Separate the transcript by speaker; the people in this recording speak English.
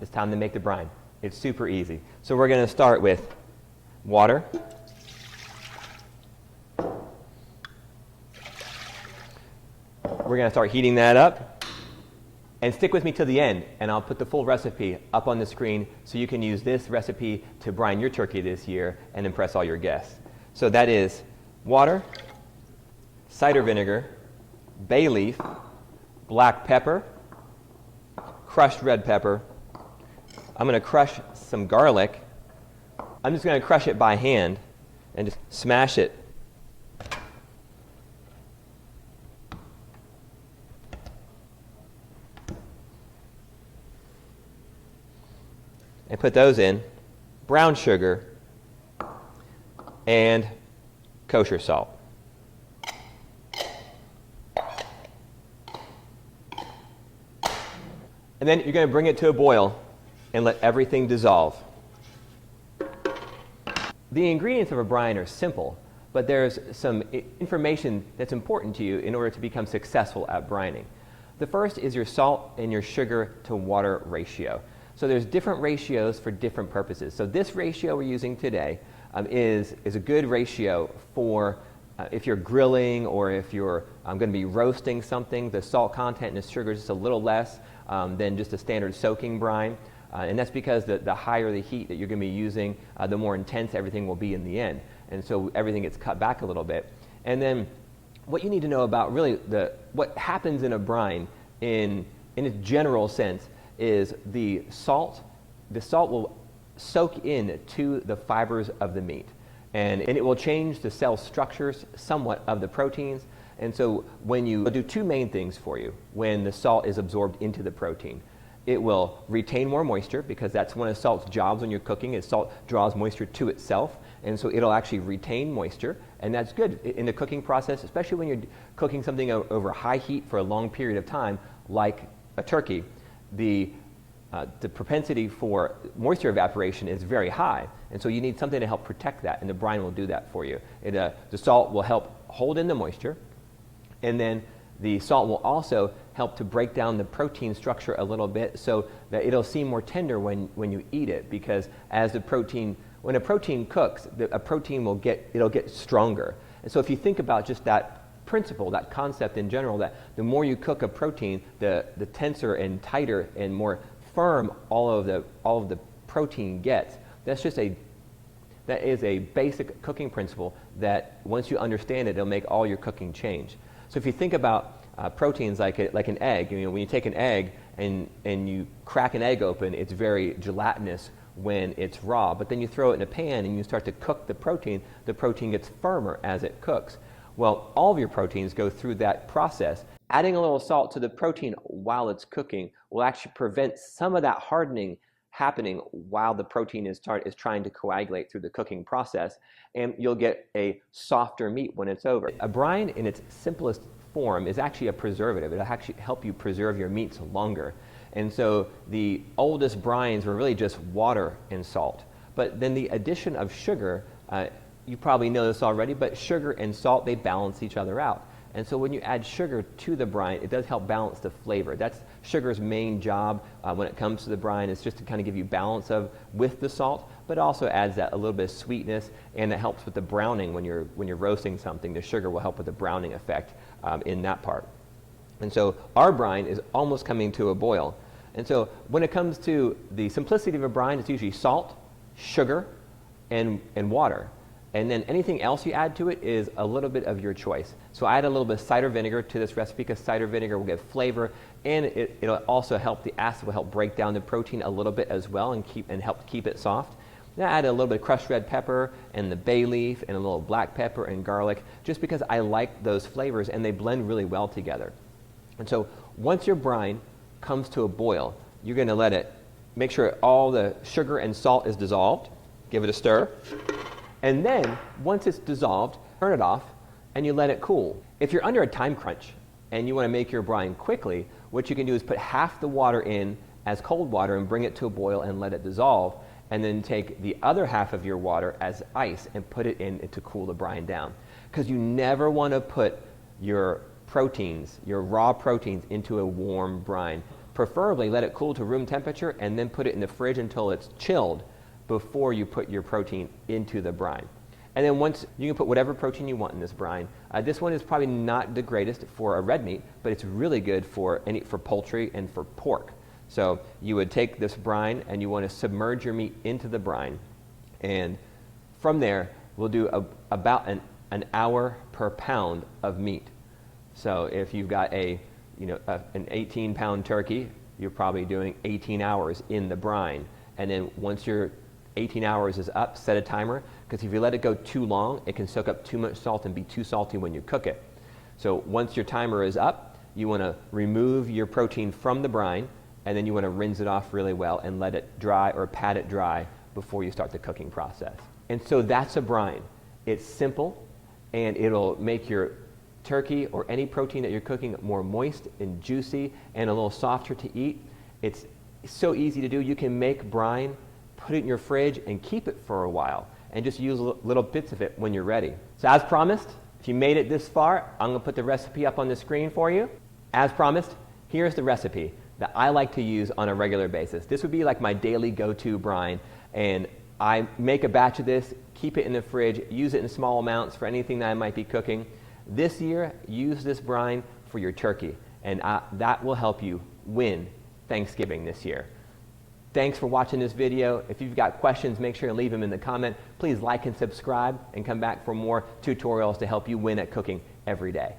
Speaker 1: It's time to make the brine. It's super easy. So we're going to start with water. We're going to start heating that up. And stick with me till the end, and I'll put the full recipe up on the screen so you can use this recipe to brine your turkey this year and impress all your guests. So that is water, cider vinegar, bay leaf, black pepper, crushed red pepper. I'm going to crush some garlic. I'm just going to crush it by hand and just smash it. And put those in. Brown sugar and kosher salt. And then you're going to bring it to a boil and let everything dissolve. The ingredients of a brine are simple, but there's some information that's important to you in order to become successful at brining. The first is your salt and your sugar to water ratio. So there's different ratios for different purposes. So this ratio we're using today is a good ratio for if you're grilling or if you're going to be roasting something. The salt content in the sugar is just a little less than just a standard soaking brine. And that's because the higher the heat that you're going to be using, the more intense everything will be in the end. And so everything gets cut back a little bit. And then what you need to know about really what happens in a brine in its general sense is the salt will soak in to the fibers of the meat. And it will change the cell structures somewhat of the proteins. And so when you do two main things for you when the salt is absorbed into the protein. It will retain more moisture because that's one of salt's jobs when you're cooking is salt draws moisture to itself. And so it'll actually retain moisture. And that's good in the cooking process, especially when you're cooking something over high heat for a long period of time like a turkey. The propensity for moisture evaporation is very high, and so you need something to help protect that, and the brine will do that for you. The salt will help hold in the moisture, and then the salt will also help to break down the protein structure a little bit so that it'll seem more tender when you eat it, because when a protein cooks, a protein it'll get stronger. And so if you think about just that principle, that concept in general, that the more you cook a protein, the tenser and tighter and more firm all of the protein gets. That is a basic cooking principle that once you understand it, it'll make all your cooking change. So if you think about proteins like an egg, when you take an egg and you crack an egg open, it's very gelatinous when it's raw, but then you throw it in a pan and you start to cook the protein gets firmer as it cooks. Well, all of your proteins go through that process. Adding a little salt to the protein while it's cooking will actually prevent some of that hardening happening while the protein is trying to coagulate through the cooking process, and you'll get a softer meat when it's over. A brine in its simplest form is actually a preservative. It'll actually help you preserve your meats longer. And so the oldest brines were really just water and salt. But then the addition of sugar, you probably know this already, but sugar and salt, they balance each other out. And so when you add sugar to the brine, it does help balance the flavor. That's sugar's main job when it comes to the brine, is just to kind of give you balance with the salt, but also adds that a little bit of sweetness, and it helps with the browning when you're roasting something. The sugar will help with the browning effect in that part. And so our brine is almost coming to a boil. And so when it comes to the simplicity of a brine, it's usually salt, sugar, and water. And then anything else you add to it is a little bit of your choice. So I add a little bit of cider vinegar to this recipe because cider vinegar will give flavor, and it'll also help, the acid will help break down the protein a little bit as well and help keep it soft. Then I add a little bit of crushed red pepper and the bay leaf and a little black pepper and garlic, just because I like those flavors and they blend really well together. And so once your brine comes to a boil, you're going to make sure all the sugar and salt is dissolved. Give it a stir. And then, once it's dissolved, turn it off and you let it cool. If you're under a time crunch and you want to make your brine quickly, what you can do is put half the water in as cold water and bring it to a boil and let it dissolve, and then take the other half of your water as ice and put it in to cool the brine down. Because you never want to put your raw proteins into a warm brine. Preferably let it cool to room temperature and then put it in the fridge until it's chilled before you put your protein into the brine. And then once you can put whatever protein you want in this brine. This one is probably not the greatest for a red meat, but it's really good for poultry and for pork. So you would take this brine and you want to submerge your meat into the brine, and from there we'll do about an hour per pound of meat. So if you've got an 18-pound turkey, you're probably doing 18 hours in the brine. And then once your 18 hours is up, set a timer, because if you let it go too long, it can soak up too much salt and be too salty when you cook it. So once your timer is up, you want to remove your protein from the brine, and then you want to rinse it off really well and let it dry or pat it dry before you start the cooking process. And so that's a brine. It's simple, and it'll make your turkey or any protein that you're cooking more moist and juicy and a little softer to eat. It's so easy to do. You can make brine, put it in your fridge, and keep it for a while, and just use little bits of it when you're ready. So as promised, if you made it this far, I'm going to put the recipe up on the screen for you. As promised, here's the recipe that I like to use on a regular basis. This would be like my daily go-to brine, and I make a batch of this, keep it in the fridge, use it in small amounts for anything that I might be cooking. This year, use this brine for your turkey, and that will help you win Thanksgiving this year. Thanks for watching this video. If you've got questions, make sure to leave them in the comment. Please like and subscribe, and come back for more tutorials to help you win at cooking every day.